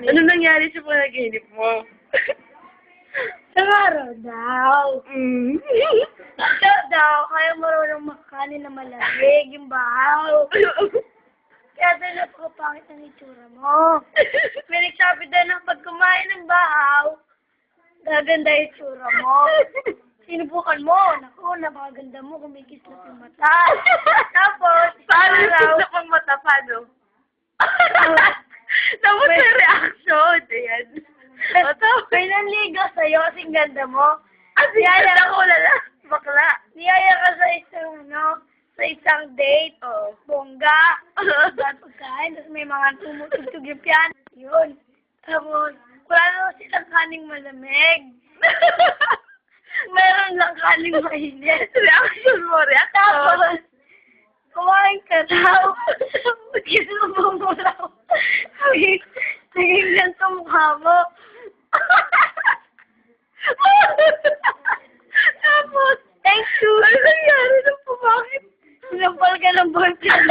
Ano nangyari sa panaginip mo? Sa araw daw. Ikaw daw, kaya marunong makanin na malamig yung bahaw. Kaya daw napakapangit ang itsura mo. May nagsabi daw na pag kumain ng bahaw, gaganda yung itsura mo. Sinubukan mo. Naku, napakaganda mo. Kumikislap yung mata. Tapos, Paano yung kislap ang mata? Paano? Tapos may reaction. Ayan. O, tapos. may nanligaw sa'yo kasing ganda mo. Niyaya ko na lang. Bakla. Niyaya ka sa isang date. Oo. Bongga. At pagkain. Tapos may mga tumutugtog yung piano. Yun. Tapos, wala na silang kaning malamig. Meron lang kaning mainit. Reaction mo, reaction. Tapos, kumain ka daw. Pag-isulubong mo daw. Naging ganito mukha mo. Tapos, Thank you. ano nangyari nung pumakit? Sinampal ka ng boyfriend.